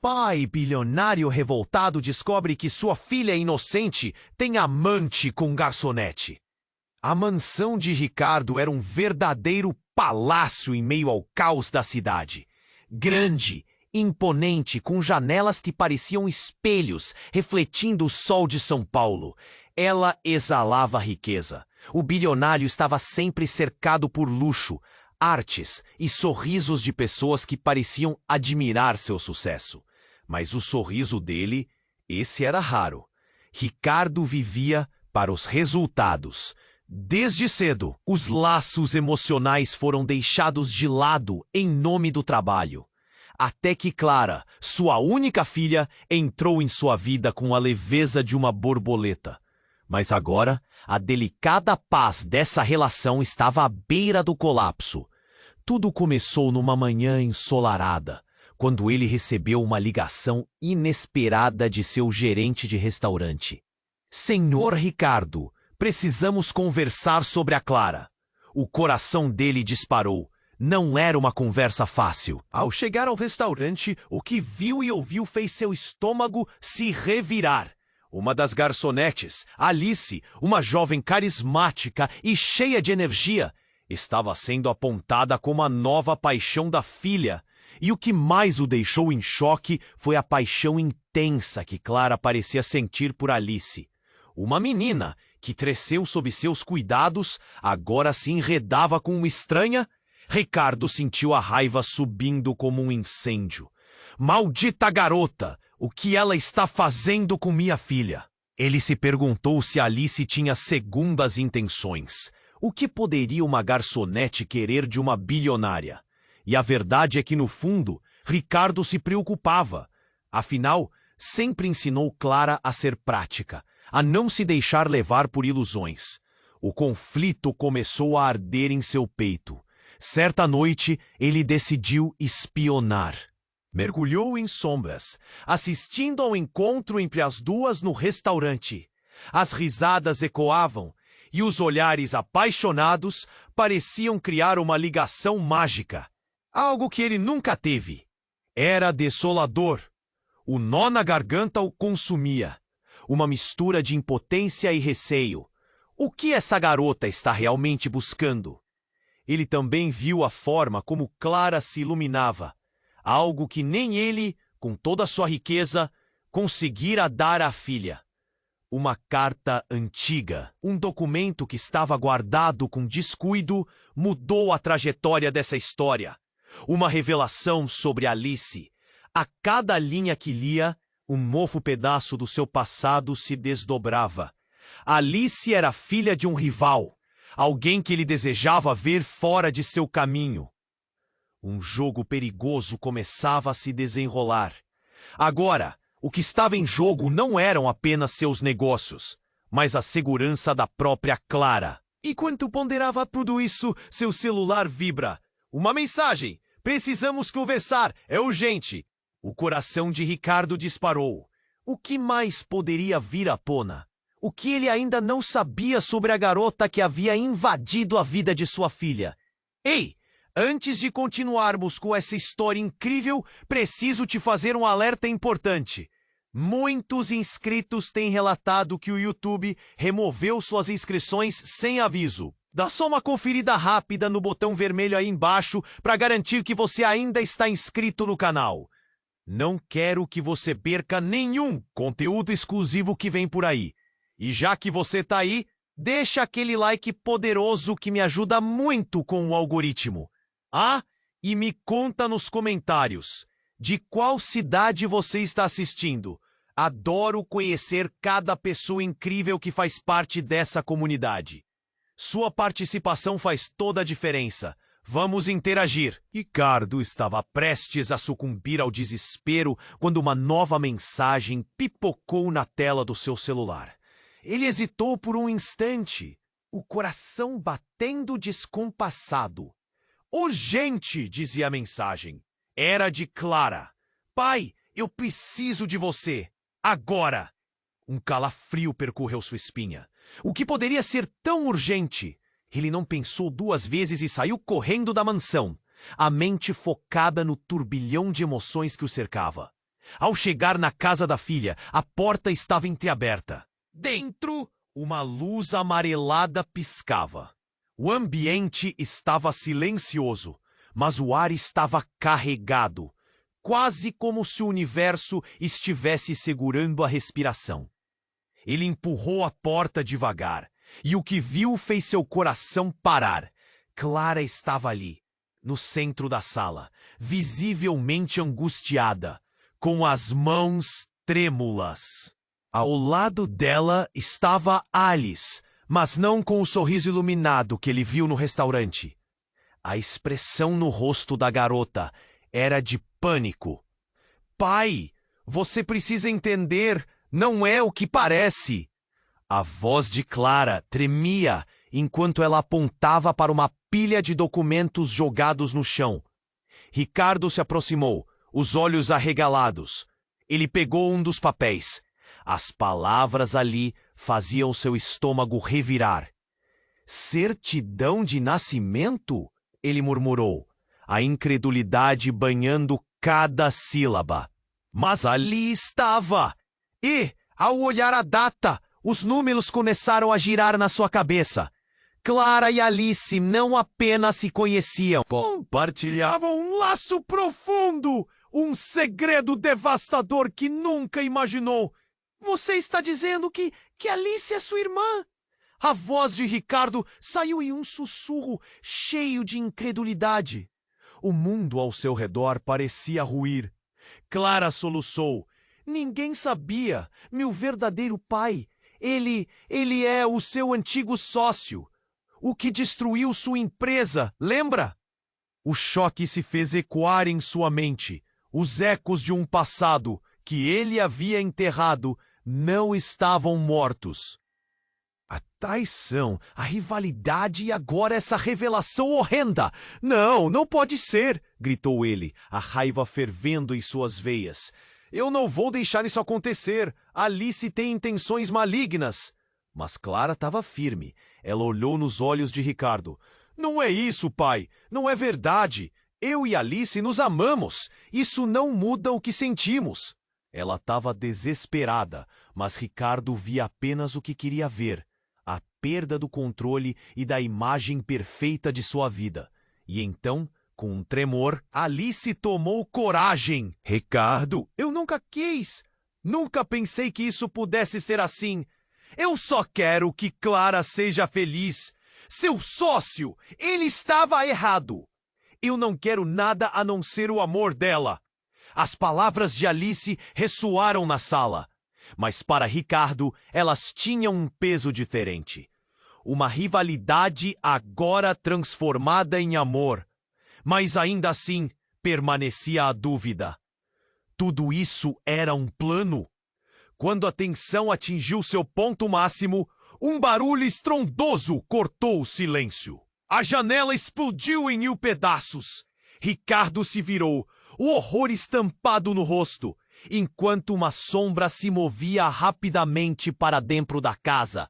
Pai bilionário revoltado descobre que sua filha inocente tem amante com garçonete. A mansão de Ricardo era um verdadeiro palácio em meio ao caos da cidade. Grande, imponente, com janelas que pareciam espelhos, refletindo o sol de São Paulo. Ela exalava riqueza. O bilionário estava sempre cercado por luxo, artes e sorrisos de pessoas que pareciam admirar seu sucesso. Mas o sorriso dele, esse era raro. Ricardo vivia para os resultados. Desde cedo, os laços emocionais foram deixados de lado em nome do trabalho. Até que Clara, sua única filha, entrou em sua vida com a leveza de uma borboleta. Mas agora, a delicada paz dessa relação estava à beira do colapso. Tudo começou numa manhã ensolarada, quando ele recebeu uma ligação inesperada de seu gerente de restaurante. Senhor Ricardo, precisamos conversar sobre a Clara. O coração dele disparou. Não era uma conversa fácil. Ao chegar ao restaurante, o que viu e ouviu fez seu estômago se revirar. Uma das garçonetes, Alice, uma jovem carismática e cheia de energia, estava sendo apontada como a nova paixão da filha. E o que mais o deixou em choque foi a paixão intensa que Clara parecia sentir por Alice. Uma menina que cresceu sob seus cuidados, agora se enredava com uma estranha. Ricardo sentiu a raiva subindo como um incêndio. Maldita garota! O que ela está fazendo com minha filha? Ele se perguntou se Alice tinha segundas intenções. O que poderia uma garçonete querer de uma bilionária? E a verdade é que, no fundo, Ricardo se preocupava. Afinal, sempre ensinou Clara a ser prática, a não se deixar levar por ilusões. O conflito começou a arder em seu peito. Certa noite, ele decidiu espionar. Mergulhou em sombras, assistindo ao encontro entre as duas no restaurante. As risadas ecoavam e os olhares apaixonados pareciam criar uma ligação mágica. Algo que ele nunca teve. Era desolador. O nó na garganta o consumia. Uma mistura de impotência e receio. O que essa garota está realmente buscando? Ele também viu a forma como Clara se iluminava. Algo que nem ele, com toda a sua riqueza, conseguira dar à filha. Uma carta antiga, um documento que estava guardado com descuido, mudou a trajetória dessa história. Uma revelação sobre Alice. A cada linha que lia, um novo pedaço do seu passado se desdobrava. Alice era filha de um rival, alguém que ele desejava ver fora de seu caminho. Um jogo perigoso começava a se desenrolar. Agora, o que estava em jogo não eram apenas seus negócios, mas a segurança da própria Clara. Enquanto ponderava tudo isso, seu celular vibra. Uma mensagem! Precisamos conversar! É urgente! O coração de Ricardo disparou. O que mais poderia vir à tona? O que ele ainda não sabia sobre a garota que havia invadido a vida de sua filha? Ei! Antes de continuarmos com essa história incrível, preciso te fazer um alerta importante. Muitos inscritos têm relatado que o YouTube removeu suas inscrições sem aviso. Dá só uma conferida rápida no botão vermelho aí embaixo para garantir que você ainda está inscrito no canal. Não quero que você perca nenhum conteúdo exclusivo que vem por aí. E já que você tá aí, deixa aquele like poderoso que me ajuda muito com o algoritmo. Ah, e me conta nos comentários, de qual cidade você está assistindo? Adoro conhecer cada pessoa incrível que faz parte dessa comunidade. Sua participação faz toda a diferença. Vamos interagir. Ricardo estava prestes a sucumbir ao desespero quando uma nova mensagem pipocou na tela do seu celular. Ele hesitou por um instante, o coração batendo descompassado. Urgente, dizia a mensagem. Era de Clara. Pai, eu preciso de você. Agora. Um calafrio percorreu sua espinha. O que poderia ser tão urgente? Ele não pensou duas vezes e saiu correndo da mansão, a mente focada no turbilhão de emoções que o cercava. Ao chegar na casa da filha, a porta estava entreaberta. Dentro, uma luz amarelada piscava. O ambiente estava silencioso, mas o ar estava carregado, quase como se o universo estivesse segurando a respiração. Ele empurrou a porta devagar, e o que viu fez seu coração parar. Clara estava ali, no centro da sala, visivelmente angustiada, com as mãos trêmulas. Ao lado dela estava Alice, mas não com o sorriso iluminado que ele viu no restaurante. A expressão no rosto da garota era de pânico. Pai, você precisa entender, não é o que parece. A voz de Clara tremia enquanto ela apontava para uma pilha de documentos jogados no chão. Ricardo se aproximou, os olhos arregalados. Ele pegou um dos papéis. As palavras ali faziam seu estômago revirar. Certidão de nascimento? Ele murmurou, a incredulidade banhando cada sílaba. Mas ali estava! E, ao olhar a data, os números começaram a girar na sua cabeça. Clara e Alice não apenas se conheciam, compartilhavam um laço profundo, um segredo devastador que nunca imaginou. Você está dizendo que Alice é sua irmã? A voz de Ricardo saiu em um sussurro cheio de incredulidade. O mundo ao seu redor parecia ruir. Clara soluçou. Ninguém sabia. Meu verdadeiro pai. Ele é o seu antigo sócio. O que destruiu sua empresa, lembra? O choque se fez ecoar em sua mente. Os ecos de um passado que ele havia enterrado não estavam mortos. A traição, a rivalidade e agora essa revelação horrenda. Não pode ser, gritou ele, a raiva fervendo em suas veias. Eu não vou deixar isso acontecer. Alice tem intenções malignas. Mas Clara estava firme. Ela olhou nos olhos de Ricardo. Não é isso, pai. Não é verdade. Eu e Alice nos amamos. Isso não muda o que sentimos. Ela estava desesperada, mas Ricardo via apenas o que queria ver. A perda do controle e da imagem perfeita de sua vida. E então, com um tremor, Alice tomou coragem. Ricardo, eu nunca quis. Nunca pensei que isso pudesse ser assim. Eu só quero que Clara seja feliz. Seu sócio, ele estava errado. Eu não quero nada a não ser o amor dela. As palavras de Alice ressoaram na sala. Mas para Ricardo, elas tinham um peso diferente. Uma rivalidade agora transformada em amor. Mas ainda assim, permanecia a dúvida. Tudo isso era um plano? Quando a tensão atingiu seu ponto máximo, um barulho estrondoso cortou o silêncio. A janela explodiu em mil pedaços. Ricardo se virou, o horror estampado no rosto, enquanto uma sombra se movia rapidamente para dentro da casa.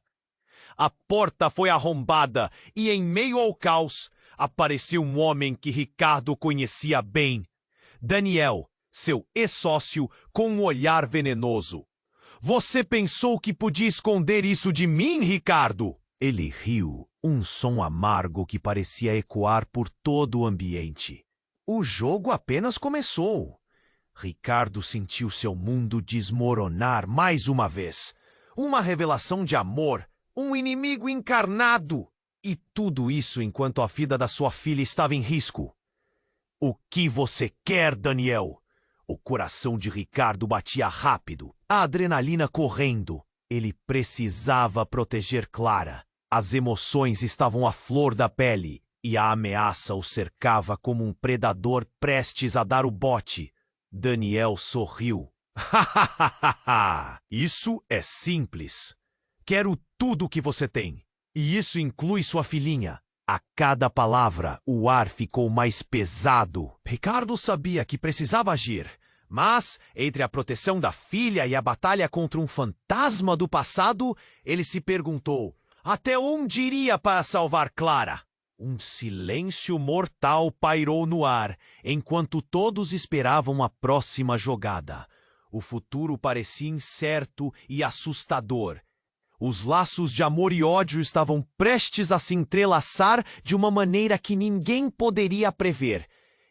A porta foi arrombada e, em meio ao caos, apareceu um homem que Ricardo conhecia bem. Daniel, seu ex-sócio, com um olhar venenoso. Você pensou que podia esconder isso de mim, Ricardo? Ele riu, um som amargo que parecia ecoar por todo o ambiente. O jogo apenas começou. Ricardo sentiu seu mundo desmoronar mais uma vez. Uma revelação de amor, um inimigo encarnado. E tudo isso enquanto a vida da sua filha estava em risco. O que você quer, Daniel? O coração de Ricardo batia rápido, a adrenalina correndo. Ele precisava proteger Clara. As emoções estavam à flor da pele e a ameaça o cercava como um predador prestes a dar o bote. Daniel sorriu. Isso é simples. Quero tudo o que você tem. E isso inclui sua filhinha. A cada palavra, o ar ficou mais pesado. Ricardo sabia que precisava agir. Mas, entre a proteção da filha e a batalha contra um fantasma do passado, ele se perguntou, até onde iria para salvar Clara? Um silêncio mortal pairou no ar, enquanto todos esperavam a próxima jogada. O futuro parecia incerto e assustador. Os laços de amor e ódio estavam prestes a se entrelaçar de uma maneira que ninguém poderia prever.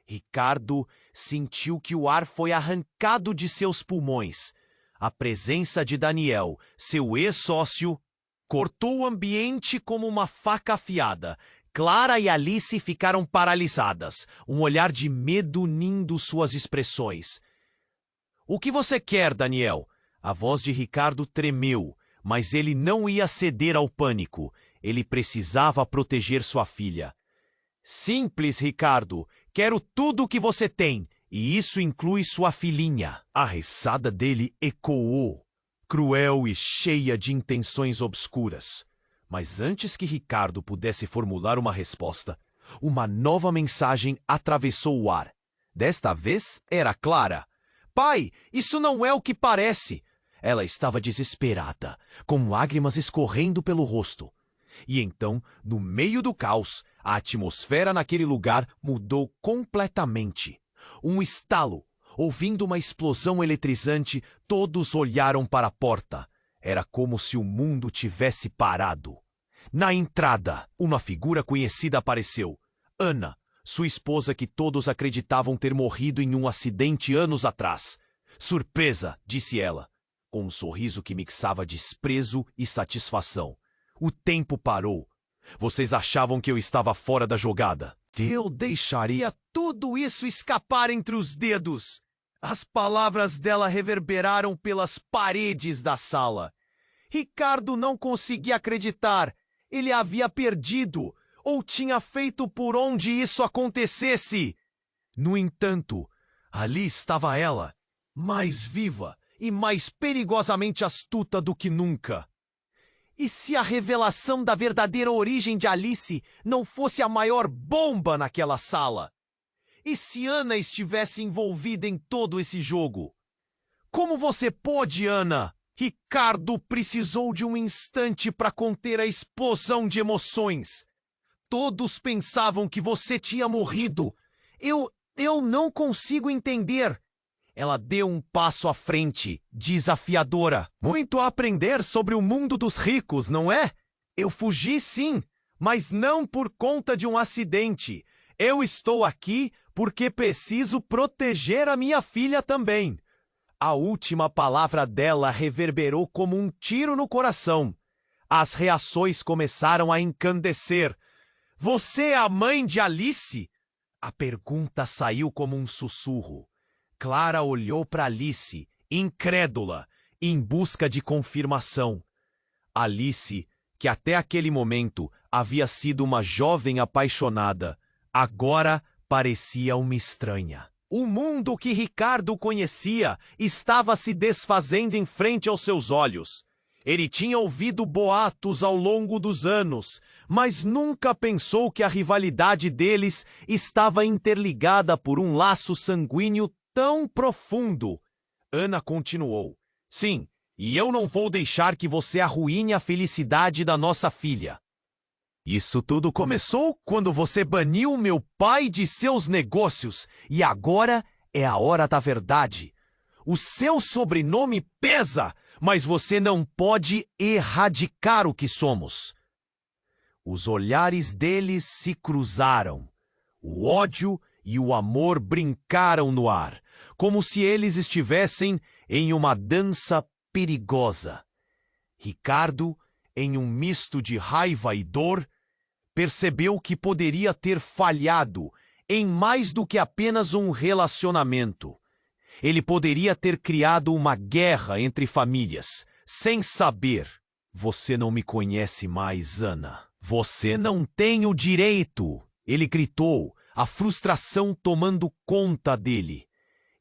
Ricardo sentiu que o ar foi arrancado de seus pulmões. A presença de Daniel, seu ex-sócio, cortou o ambiente como uma faca afiada. Clara e Alice ficaram paralisadas, um olhar de medo unindo suas expressões. "O que você quer, Daniel?" A voz de Ricardo tremeu, mas ele não ia ceder ao pânico. Ele precisava proteger sua filha. "Simples, Ricardo. Quero tudo o que você tem, e isso inclui sua filhinha." A risada dele ecoou, cruel e cheia de intenções obscuras. Mas antes que Ricardo pudesse formular uma resposta, uma nova mensagem atravessou o ar. Desta vez era Clara. "Pai, isso não é o que parece." Ela estava desesperada, com lágrimas escorrendo pelo rosto. E então, no meio do caos, a atmosfera naquele lugar mudou completamente. Um estalo. Ouvindo uma explosão eletrizante, todos olharam para a porta. Era como se o mundo tivesse parado. Na entrada, uma figura conhecida apareceu. Ana, sua esposa que todos acreditavam ter morrido em um acidente anos atrás. "Surpresa", disse ela, com um sorriso que mixava desprezo e satisfação. "O tempo parou. Vocês achavam que eu estava fora da jogada. Eu deixaria tudo isso escapar entre os dedos." As palavras dela reverberaram pelas paredes da sala. Ricardo não conseguia acreditar. Ele havia perdido, ou tinha feito por onde isso acontecesse. No entanto, ali estava ela, mais viva e mais perigosamente astuta do que nunca. E se a revelação da verdadeira origem de Alice não fosse a maior bomba naquela sala? E se Ana estivesse envolvida em todo esse jogo? "Como você pôde, Ana?" Ricardo precisou de um instante para conter a explosão de emoções. "Todos pensavam que você tinha morrido. Eu não consigo entender." Ela deu um passo à frente, desafiadora. "Muito a aprender sobre o mundo dos ricos, não é? Eu fugi sim, mas não por conta de um acidente. Eu estou aqui porque preciso proteger a minha filha também." A última palavra dela reverberou como um tiro no coração. As reações começaram a encandecer. "Você é a mãe de Alice?" A pergunta saiu como um sussurro. Clara olhou para Alice, incrédula, em busca de confirmação. Alice, que até aquele momento havia sido uma jovem apaixonada, agora parecia uma estranha. O mundo que Ricardo conhecia estava se desfazendo em frente aos seus olhos. Ele tinha ouvido boatos ao longo dos anos, mas nunca pensou que a rivalidade deles estava interligada por um laço sanguíneo tão profundo. Ana continuou. "Sim, e eu não vou deixar que você arruine a felicidade da nossa filha. Isso tudo começou quando você baniu meu pai de seus negócios, e agora é a hora da verdade. O seu sobrenome pesa, mas você não pode erradicar o que somos." Os olhares deles se cruzaram. O ódio e o amor brincaram no ar, como se eles estivessem em uma dança perigosa. Ricardo, em um misto de raiva e dor, percebeu que poderia ter falhado em mais do que apenas um relacionamento. Ele poderia ter criado uma guerra entre famílias, sem saber. "Você não me conhece mais, Ana. Você não tem o direito!" Ele gritou, a frustração tomando conta dele.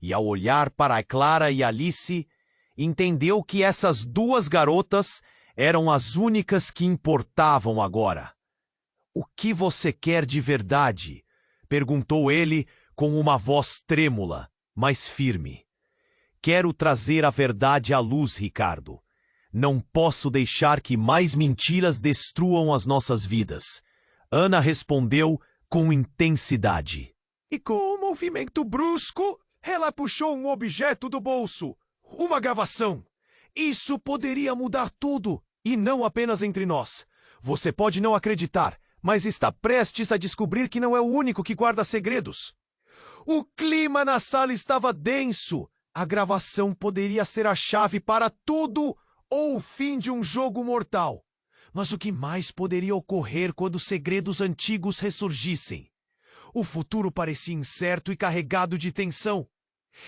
E ao olhar para Clara e Alice, entendeu que essas duas garotas eram as únicas que importavam agora. "O que você quer de verdade?" perguntou ele com uma voz trêmula, mas firme. "Quero trazer a verdade à luz, Ricardo. Não posso deixar que mais mentiras destruam as nossas vidas." Ana respondeu com intensidade. E com um movimento brusco, ela puxou um objeto do bolso. Uma gravação! Isso poderia mudar tudo, e não apenas entre nós. Você pode não acreditar, mas está prestes a descobrir que não é o único que guarda segredos. O clima na sala estava denso. A gravação poderia ser a chave para tudo ou o fim de um jogo mortal. Mas o que mais poderia ocorrer quando segredos antigos ressurgissem? O futuro parecia incerto e carregado de tensão.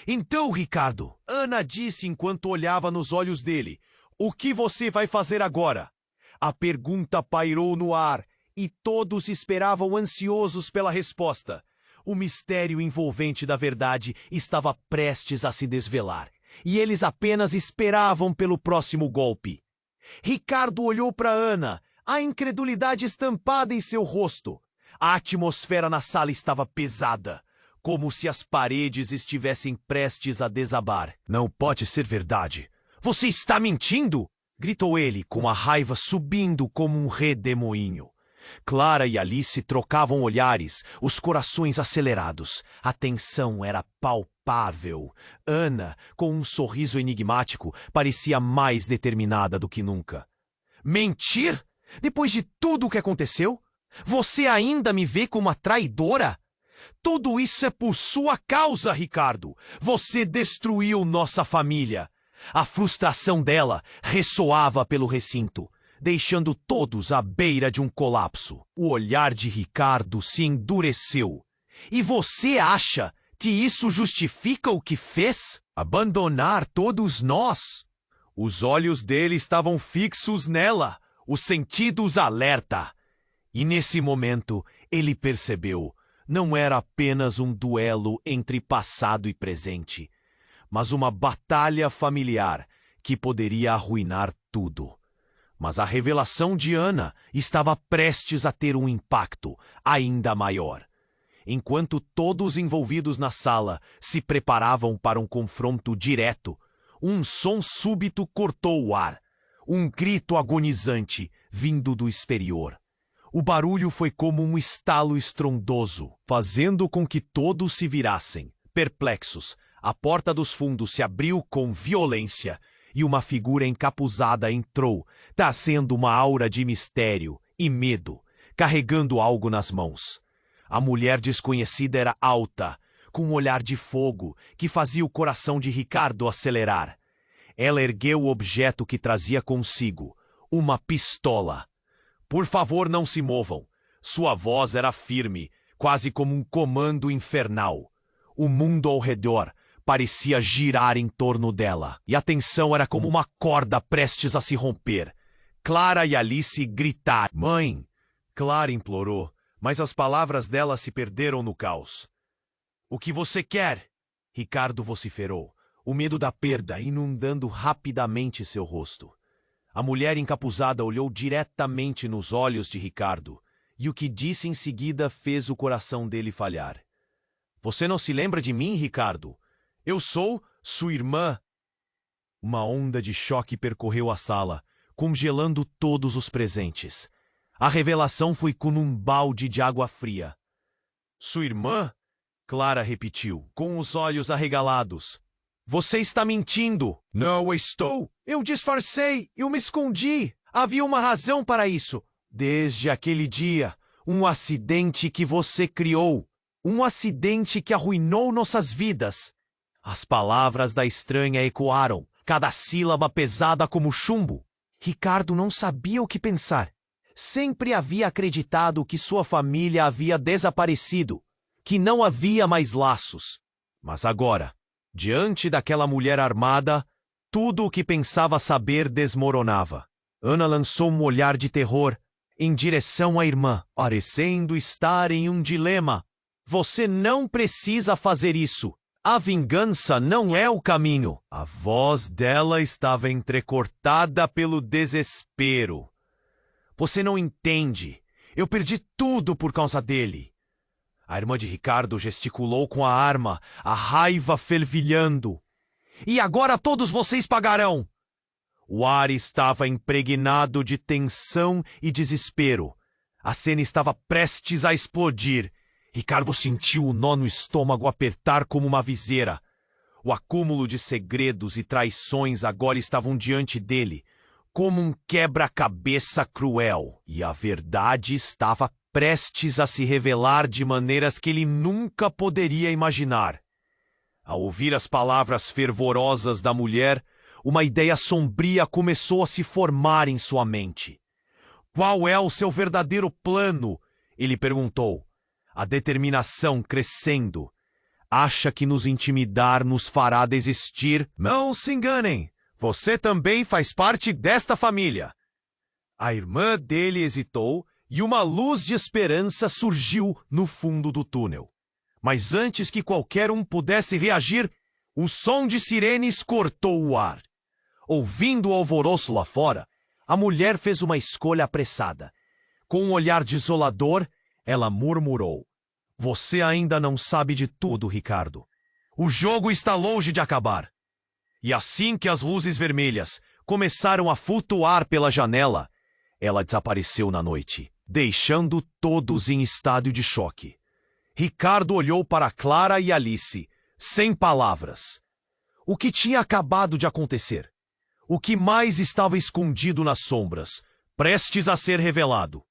Então, Ricardo, Ana disse enquanto olhava nos olhos dele, o que você vai fazer agora? A pergunta pairou no ar e todos esperavam ansiosos pela resposta. O mistério envolvente da verdade estava prestes a se desvelar, e eles apenas esperavam pelo próximo golpe. Ricardo olhou para Ana, a incredulidade estampada em seu rosto. A atmosfera na sala estava pesada, como se as paredes estivessem prestes a desabar. Não pode ser verdade. Você está mentindo? Gritou ele, com a raiva subindo como um redemoinho. Clara e Alice trocavam olhares, os corações acelerados. A tensão era palpável. Ana, com um sorriso enigmático, parecia mais determinada do que nunca. Mentir? Depois de tudo o que aconteceu? Você ainda me vê como uma traidora? Tudo isso é por sua causa, Ricardo. Você destruiu nossa família. A frustração dela ressoava pelo recinto, deixando todos à beira de um colapso. O olhar de Ricardo se endureceu. E você acha que isso justifica o que fez? Abandonar todos nós? Os olhos dele estavam fixos nela, os sentidos alerta. E nesse momento, ele percebeu, não era apenas um duelo entre passado e presente, mas uma batalha familiar que poderia arruinar tudo. Mas a revelação de Ana estava prestes a ter um impacto ainda maior. Enquanto todos envolvidos na sala se preparavam para um confronto direto, um som súbito cortou o ar. Um grito agonizante vindo do exterior. O barulho foi como um estalo estrondoso, fazendo com que todos se virassem. Perplexos, a porta dos fundos se abriu com violência e uma figura encapuzada entrou, trazendo uma aura de mistério e medo, carregando algo nas mãos. A mulher desconhecida era alta, com um olhar de fogo que fazia o coração de Ricardo acelerar. Ela ergueu o objeto que trazia consigo, uma pistola. Por favor, não se movam. Sua voz era firme, quase como um comando infernal. O mundo ao redor parecia girar em torno dela, e a tensão era como uma corda prestes a se romper. Clara e Alice gritaram. Mãe! Clara implorou, mas as palavras dela se perderam no caos. O que você quer? Ricardo vociferou, o medo da perda inundando rapidamente seu rosto. A mulher encapuzada olhou diretamente nos olhos de Ricardo, e o que disse em seguida fez o coração dele falhar. Você não se lembra de mim, Ricardo? Eu sou sua irmã. Uma onda de choque percorreu a sala, congelando todos os presentes. A revelação foi como um balde de água fria. Sua irmã? Clara repetiu, com os olhos arregalados. Você está mentindo. Não estou. Eu disfarcei, eu me escondi. Havia uma razão para isso. Desde aquele dia, um acidente que você criou. Um acidente que arruinou nossas vidas. As palavras da estranha ecoaram, cada sílaba pesada como chumbo. Ricardo não sabia o que pensar. Sempre havia acreditado que sua família havia desaparecido, que não havia mais laços. Mas agora, diante daquela mulher armada, tudo o que pensava saber desmoronava. Ana lançou um olhar de terror em direção à irmã, parecendo estar em um dilema. Você não precisa fazer isso. A vingança não é o caminho. A voz dela estava entrecortada pelo desespero. Você não entende. Eu perdi tudo por causa dele. A irmã de Ricardo gesticulou com a arma, a raiva fervilhando. E agora todos vocês pagarão. O ar estava impregnado de tensão e desespero. A cena estava prestes a explodir. Ricardo sentiu o nó no estômago apertar como uma viseira. O acúmulo de segredos e traições agora estavam diante dele, como um quebra-cabeça cruel, e a verdade estava prestes a se revelar de maneiras que ele nunca poderia imaginar. Ao ouvir as palavras fervorosas da mulher, uma ideia sombria começou a se formar em sua mente. Qual é o seu verdadeiro plano? Ele perguntou, a determinação crescendo. Acha que nos intimidar nos fará desistir? Não se enganem, você também faz parte desta família. A irmã dele hesitou e uma luz de esperança surgiu no fundo do túnel. Mas antes que qualquer um pudesse reagir, o som de sirenes cortou o ar. Ouvindo o alvoroço lá fora, a mulher fez uma escolha apressada. Com um olhar desolador, ela murmurou. Você ainda não sabe de tudo, Ricardo. O jogo está longe de acabar. E assim que as luzes vermelhas começaram a flutuar pela janela, ela desapareceu na noite, deixando todos em estado de choque. Ricardo olhou para Clara e Alice, sem palavras. O que tinha acabado de acontecer? O que mais estava escondido nas sombras, prestes a ser revelado?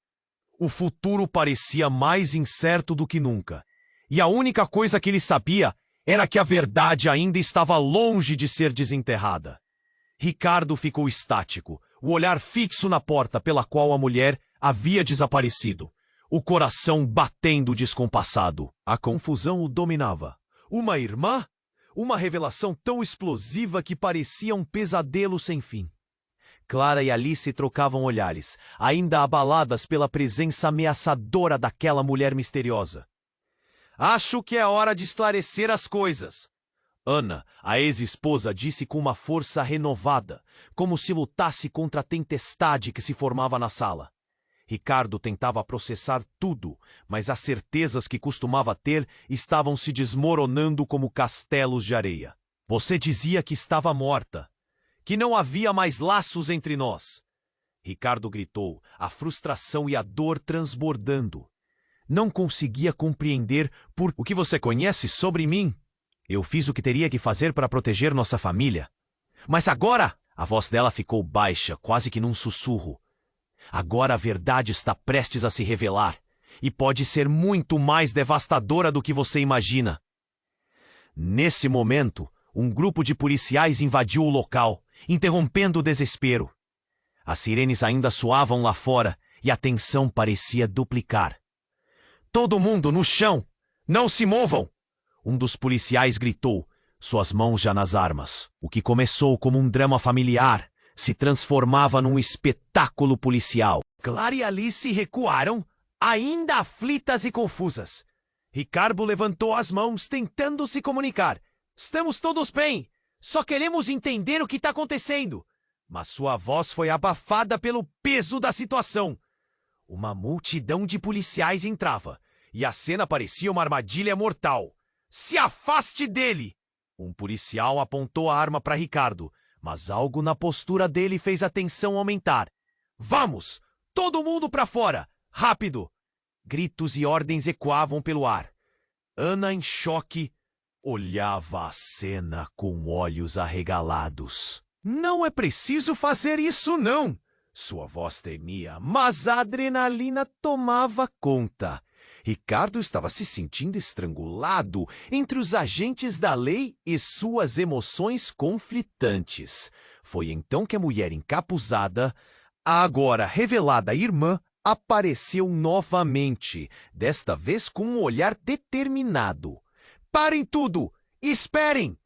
O futuro parecia mais incerto do que nunca, e a única coisa que ele sabia era que a verdade ainda estava longe de ser desenterrada. Ricardo ficou estático, o olhar fixo na porta pela qual a mulher havia desaparecido, o coração batendo descompassado. A confusão o dominava. Uma irmã? Uma revelação tão explosiva que parecia um pesadelo sem fim. Clara e Alice trocavam olhares, ainda abaladas pela presença ameaçadora daquela mulher misteriosa. Acho que é hora de esclarecer as coisas. Ana, a ex-esposa, disse com uma força renovada, como se lutasse contra a tempestade que se formava na sala. Ricardo tentava processar tudo, mas as certezas que costumava ter estavam se desmoronando como castelos de areia. Você dizia que estava morta, que não havia mais laços entre nós. Ricardo gritou, a frustração e a dor transbordando. Não conseguia compreender por o que você conhece sobre mim. Eu fiz o que teria que fazer para proteger nossa família. Mas agora, a voz dela ficou baixa, quase que num sussurro. Agora a verdade está prestes a se revelar, e pode ser muito mais devastadora do que você imagina. Nesse momento, um grupo de policiais invadiu o local, interrompendo o desespero. As sirenes ainda soavam lá fora e a tensão parecia duplicar. Todo mundo no chão! Não se movam! Um dos policiais gritou, suas mãos já nas armas. O que começou como um drama familiar se transformava num espetáculo policial. Clara e Alice recuaram, ainda aflitas e confusas. Ricardo levantou as mãos, tentando se comunicar. Estamos todos bem! Só queremos entender o que está acontecendo. Mas sua voz foi abafada pelo peso da situação. Uma multidão de policiais entrava, e a cena parecia uma armadilha mortal. Se afaste dele! Um policial apontou a arma para Ricardo, mas algo na postura dele fez a tensão aumentar. Vamos! Todo mundo para fora! Rápido! Gritos e ordens ecoavam pelo ar. Ana, em choque, olhava a cena com olhos arregalados. Não é preciso fazer isso, não! Sua voz tremia, mas a adrenalina tomava conta. Ricardo estava se sentindo estrangulado entre os agentes da lei e suas emoções conflitantes. Foi então que a mulher encapuzada, a agora revelada irmã, apareceu novamente, desta vez com um olhar determinado. Parem tudo! Esperem!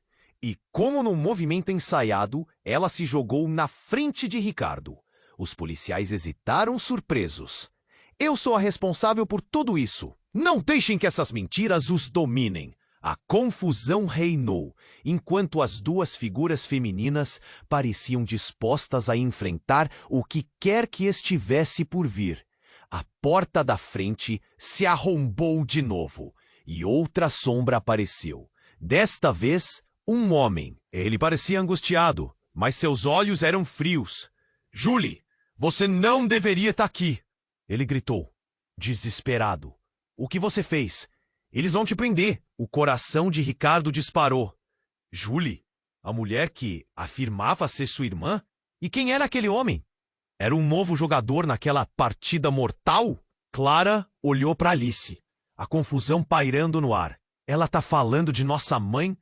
E como num movimento ensaiado, ela se jogou na frente de Ricardo. Os policiais hesitaram surpresos. Eu sou a responsável por tudo isso. Não deixem que essas mentiras os dominem. A confusão reinou, enquanto as duas figuras femininas pareciam dispostas a enfrentar o que quer que estivesse por vir. A porta da frente se arrombou de novo, e outra sombra apareceu. Desta vez, um homem. Ele parecia angustiado, mas seus olhos eram frios. Julie, você não deveria estar aqui! Ele gritou, desesperado. O que você fez? Eles vão te prender. O coração de Ricardo disparou. Julie, a mulher que afirmava ser sua irmã? E quem era aquele homem? Era um novo jogador naquela partida mortal? Clara olhou para Alice, a confusão pairando no ar. Ela tá falando de nossa mãe,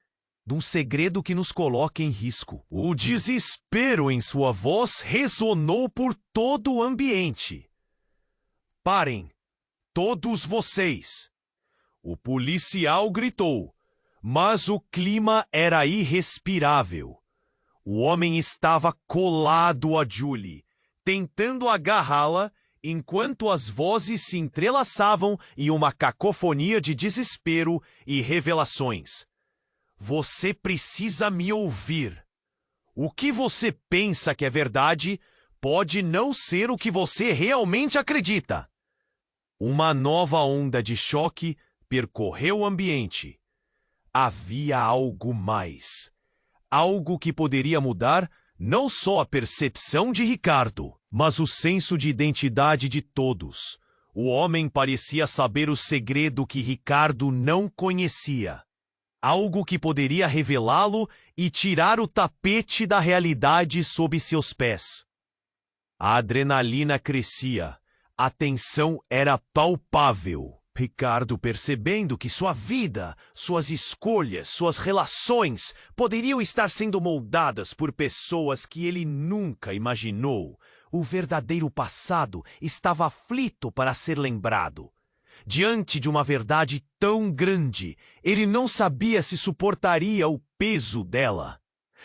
de um segredo que nos coloca em risco. O desespero em sua voz ressonou por todo o ambiente. Parem, todos vocês! O policial gritou, mas o clima era irrespirável. O homem estava colado a Julie, tentando agarrá-la, enquanto as vozes se entrelaçavam em uma cacofonia de desespero e revelações. Você precisa me ouvir. O que você pensa que é verdade pode não ser o que você realmente acredita. Uma nova onda de choque percorreu o ambiente. Havia algo mais. Algo que poderia mudar não só a percepção de Ricardo, mas o senso de identidade de todos. O homem parecia saber o segredo que Ricardo não conhecia. Algo que poderia revelá-lo e tirar o tapete da realidade sob seus pés. A adrenalina crescia. A tensão era palpável. Ricardo, percebendo que sua vida, suas escolhas, suas relações poderiam estar sendo moldadas por pessoas que ele nunca imaginou. O verdadeiro passado estava aflito para ser lembrado. Diante de uma verdade tão grande, ele não sabia se suportaria o peso dela.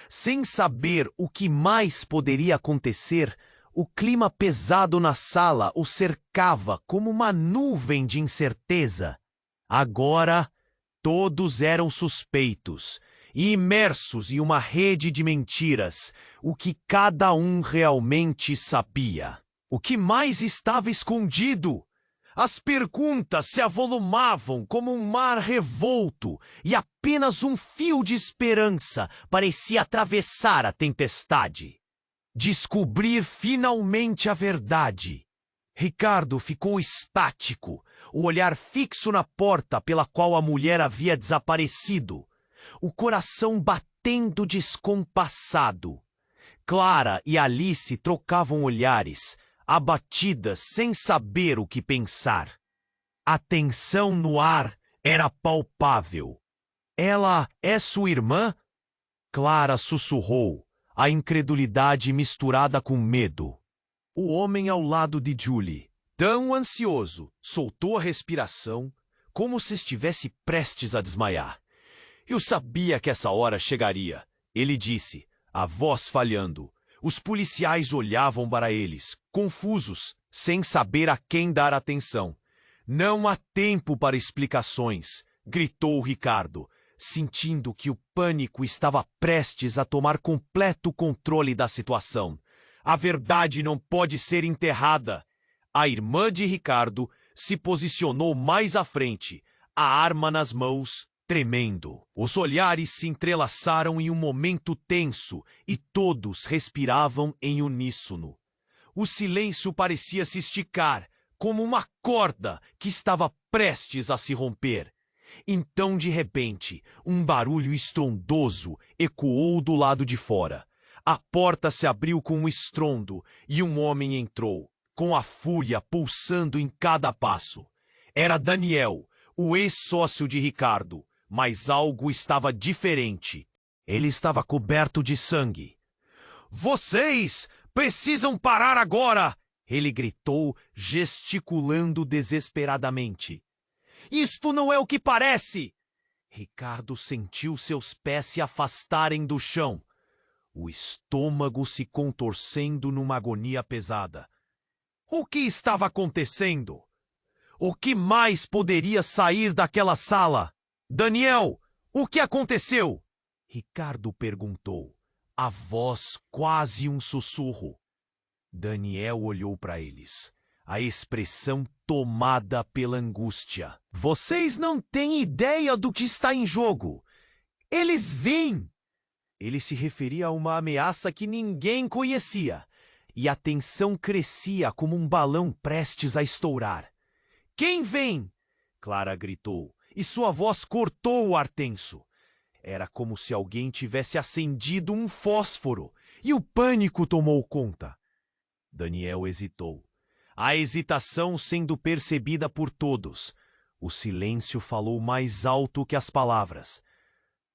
Sem saber o que mais poderia acontecer, o clima pesado na sala o cercava como uma nuvem de incerteza. Agora, todos eram suspeitos e imersos em uma rede de mentiras, o que cada um realmente sabia. O que mais estava escondido? As perguntas se avolumavam como um mar revolto e apenas um fio de esperança parecia atravessar a tempestade. Descobrir finalmente a verdade. Ricardo ficou estático, o olhar fixo na porta pela qual a mulher havia desaparecido, o coração batendo descompassado. Clara e Alice trocavam olhares, abatidas sem saber o que pensar. A tensão no ar era palpável. Ela é sua irmã? Clara sussurrou, a incredulidade misturada com medo. O homem ao lado de Julie, tão ansioso, soltou a respiração, como se estivesse prestes a desmaiar. Eu sabia que essa hora chegaria, ele disse, a voz falhando. Os policiais olhavam para eles, confusos, sem saber a quem dar atenção. Não há tempo para explicações, gritou Ricardo, sentindo que o pânico estava prestes a tomar completo controle da situação. A verdade não pode ser enterrada. A irmã de Ricardo se posicionou mais à frente, a arma nas mãos, tremendo. Os olhares se entrelaçaram em um momento tenso e todos respiravam em uníssono. O silêncio parecia se esticar, como uma corda que estava prestes a se romper. Então, de repente, um barulho estrondoso ecoou do lado de fora. A porta se abriu com um estrondo e um homem entrou, com a fúria pulsando em cada passo. Era Daniel, o ex-sócio de Ricardo, mas algo estava diferente. Ele estava coberto de sangue. Vocês precisam parar agora! Ele gritou, gesticulando desesperadamente. Isto não é o que parece! Ricardo sentiu seus pés se afastarem do chão, o estômago se contorcendo numa agonia pesada. O que estava acontecendo? O que mais poderia sair daquela sala? Daniel, o que aconteceu? Ricardo perguntou, a voz quase um sussurro. Daniel olhou para eles, a expressão tomada pela angústia. Vocês não têm ideia do que está em jogo. Eles vêm! Ele se referia a uma ameaça que ninguém conhecia, e a tensão crescia como um balão prestes a estourar. Quem vem? Clara gritou, e sua voz cortou o ar tenso. Era como se alguém tivesse acendido um fósforo e o pânico tomou conta. Daniel hesitou. A hesitação sendo percebida por todos. O silêncio falou mais alto que as palavras.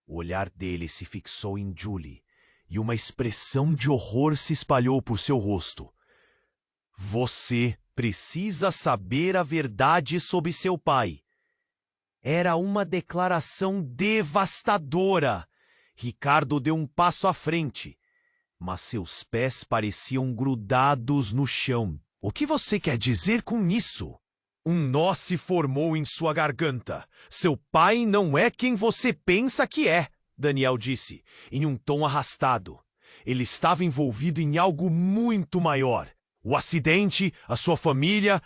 O olhar dele se fixou em Julie e uma expressão de horror se espalhou por seu rosto. Você precisa saber a verdade sobre seu pai. Era uma declaração devastadora. Ricardo deu um passo à frente, mas seus pés pareciam grudados no chão. O que você quer dizer com isso? Um nó se formou em sua garganta. Seu pai não é quem você pensa que é, Daniel disse, em um tom arrastado. Ele estava envolvido em algo muito maior. O acidente, a sua família,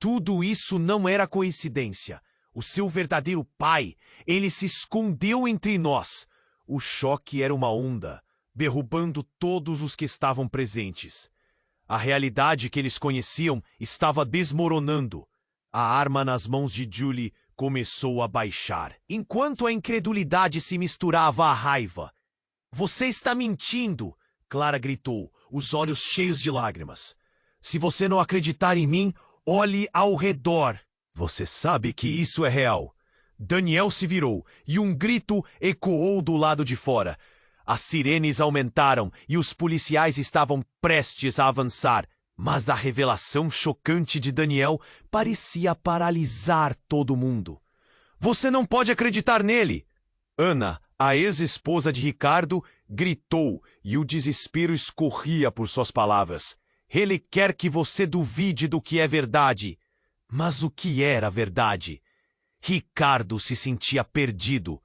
tudo isso não era coincidência. O seu verdadeiro pai, ele se escondeu entre nós. O choque era uma onda, derrubando todos os que estavam presentes. A realidade que eles conheciam estava desmoronando. A arma nas mãos de Julie começou a baixar, enquanto a incredulidade se misturava à raiva. Você está mentindo, Clara gritou, os olhos cheios de lágrimas. Se você não acreditar em mim, olhe ao redor. Você sabe que isso é real. Daniel se virou e um grito ecoou do lado de fora. As sirenes aumentaram e os policiais estavam prestes a avançar. Mas a revelação chocante de Daniel parecia paralisar todo mundo. Você não pode acreditar nele! Ana, a ex-esposa de Ricardo, gritou e o desespero escorria por suas palavras. Ele quer que você duvide do que é verdade. Mas o que era verdade? Ricardo se sentia perdido.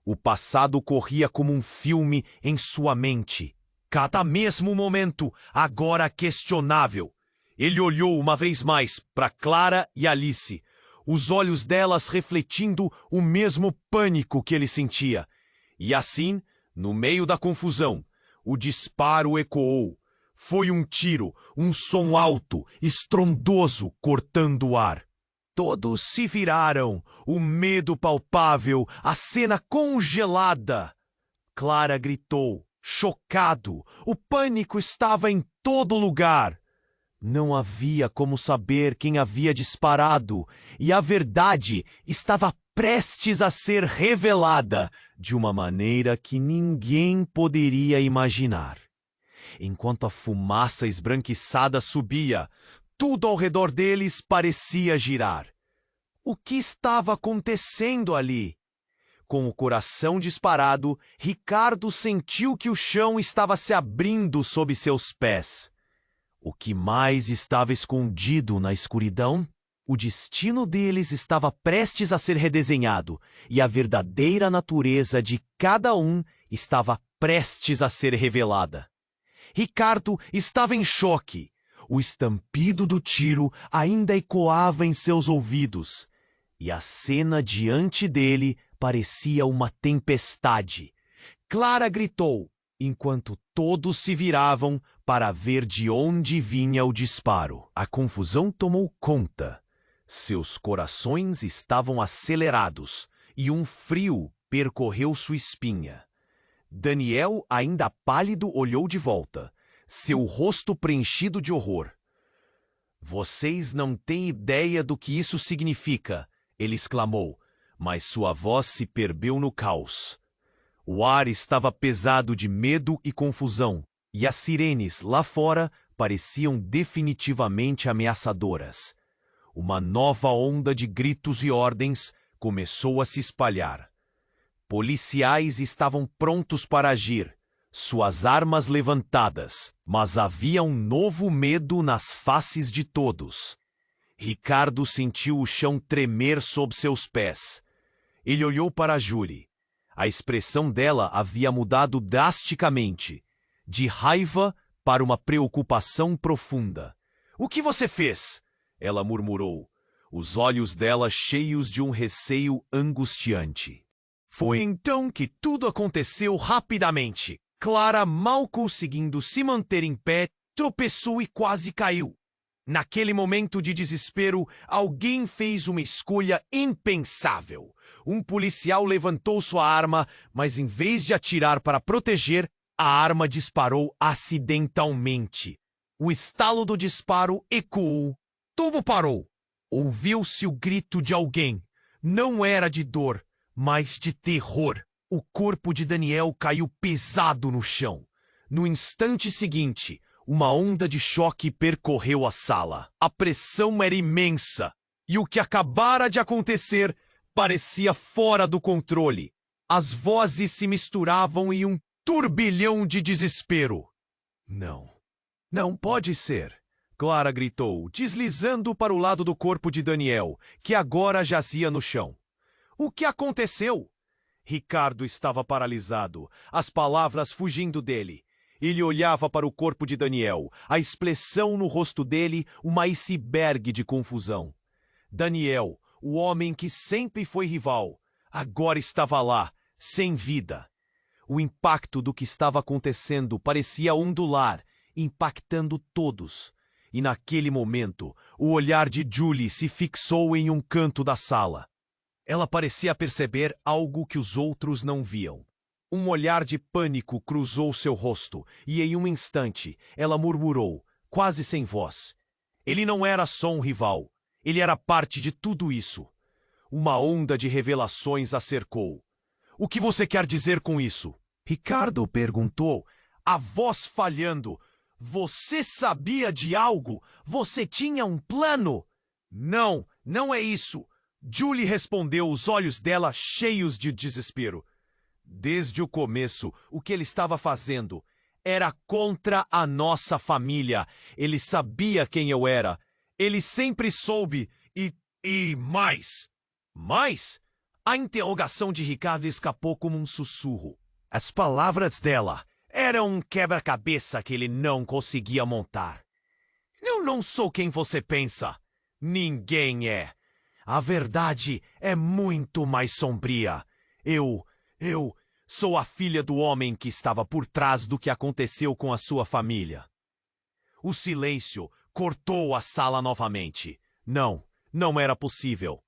O passado corria como um filme em sua mente. Cada mesmo momento, agora questionável. Ele olhou uma vez mais para Clara e Alice, os olhos delas refletindo o mesmo pânico que ele sentia. E assim, no meio da confusão, o disparo ecoou. Foi um tiro, um som alto, estrondoso, cortando o ar. Todos se viraram, o medo palpável, a cena congelada. Clara gritou. Chocado, o pânico estava em todo lugar. Não havia como saber quem havia disparado, e a verdade estava prestes a ser revelada de uma maneira que ninguém poderia imaginar. Enquanto a fumaça esbranquiçada subia, tudo ao redor deles parecia girar. O que estava acontecendo ali? Com o coração disparado, Ricardo sentiu que o chão estava se abrindo sob seus pés. O que mais estava escondido na escuridão? O destino deles estava prestes a ser redesenhado, e a verdadeira natureza de cada um estava prestes a ser revelada. Ricardo estava em choque. O estampido do tiro ainda ecoava em seus ouvidos, e a cena diante dele parecia uma tempestade. Clara gritou, enquanto todos se viravam para ver de onde vinha o disparo. A confusão tomou conta. Seus corações estavam acelerados e um frio percorreu sua espinha. Daniel, ainda pálido, olhou de volta, seu rosto preenchido de horror. Vocês não têm ideia do que isso significa, ele exclamou. Mas sua voz se perdeu no caos. O ar estava pesado de medo e confusão, e as sirenes lá fora pareciam definitivamente ameaçadoras. Uma nova onda de gritos e ordens começou a se espalhar. Policiais estavam prontos para agir, suas armas levantadas, mas havia um novo medo nas faces de todos. Ricardo sentiu o chão tremer sob seus pés. Ele olhou para Julie. A expressão dela havia mudado drasticamente, de raiva para uma preocupação profunda. O que você fez? Ela murmurou, os olhos dela cheios de um receio angustiante. Foi então que tudo aconteceu rapidamente. Clara, mal conseguindo se manter em pé, tropeçou e quase caiu. Naquele momento de desespero, alguém fez uma escolha impensável. Um policial levantou sua arma, mas em vez de atirar para proteger, a arma disparou acidentalmente. O estalo do disparo ecoou. Tudo parou. Ouviu-se o grito de alguém. Não era de dor, mas de terror. O corpo de Daniel caiu pesado no chão. No instante seguinte, uma onda de choque percorreu a sala. A pressão era imensa, e o que acabara de acontecer parecia fora do controle. As vozes se misturavam em um turbilhão de desespero. Não, não pode ser, Clara gritou, deslizando para o lado do corpo de Daniel, que agora jazia no chão. O que aconteceu? Ricardo estava paralisado, as palavras fugindo dele. Ele olhava para o corpo de Daniel, a expressão no rosto dele, uma iceberg de confusão. Daniel, o homem que sempre foi rival, agora estava lá, sem vida. O impacto do que estava acontecendo parecia ondular, impactando todos. E naquele momento, o olhar de Julie se fixou em um canto da sala. Ela parecia perceber algo que os outros não viam. Um olhar de pânico cruzou seu rosto, e em um instante, ela murmurou, quase sem voz. Ele não era só um rival, ele era parte de tudo isso. Uma onda de revelações a cercou. O que você quer dizer com isso? Ricardo perguntou, a voz falhando. Você sabia de algo? Você tinha um plano? Não, não é isso. Julie respondeu, os olhos dela cheios de desespero. Desde o começo, o que ele estava fazendo era contra a nossa família. Ele sabia quem eu era. Ele sempre soube. E mais. Mais? A interrogação de Ricardo escapou como um sussurro. As palavras dela eram um quebra-cabeça que ele não conseguia montar. Eu não sou quem você pensa. Ninguém é. A verdade é muito mais sombria. Eu sou a filha do homem que estava por trás do que aconteceu com a sua família. O silêncio cortou a sala novamente. Não era possível.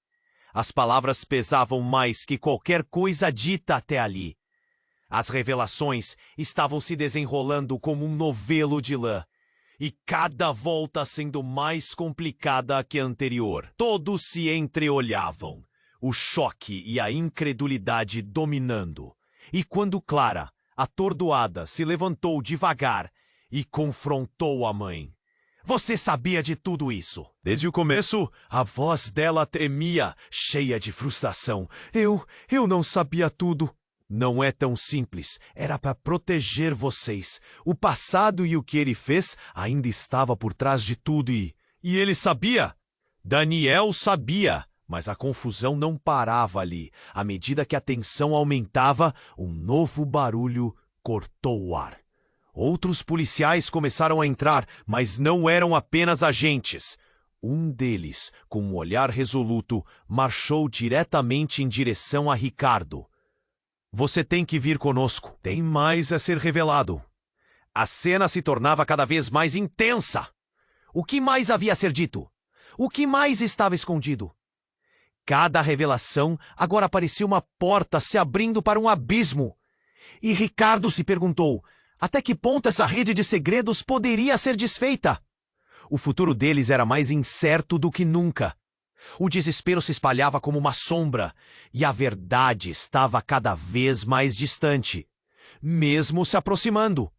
As palavras pesavam mais que qualquer coisa dita até ali. As revelações estavam se desenrolando como um novelo de lã. E cada volta sendo mais complicada que a anterior. Todos se entreolhavam. O choque e a incredulidade dominando. E quando Clara, atordoada, se levantou devagar e confrontou a mãe. Você sabia de tudo isso? Desde o começo, a voz dela tremia, cheia de frustração. Eu não sabia tudo. Não é tão simples. Era para proteger vocês. O passado e o que ele fez ainda estava por trás de tudo e ele sabia? Daniel sabia. Mas a confusão não parava ali. À medida que a tensão aumentava, um novo barulho cortou o ar. Outros policiais começaram a entrar, mas não eram apenas agentes. Um deles, com um olhar resoluto, marchou diretamente em direção a Ricardo. Você tem que vir conosco. Tem mais a ser revelado. A cena se tornava cada vez mais intensa. O que mais havia a ser dito? O que mais estava escondido? Cada revelação agora parecia uma porta se abrindo para um abismo. E Ricardo se perguntou, até que ponto essa rede de segredos poderia ser desfeita? O futuro deles era mais incerto do que nunca. O desespero se espalhava como uma sombra, e a verdade estava cada vez mais distante, mesmo se aproximando.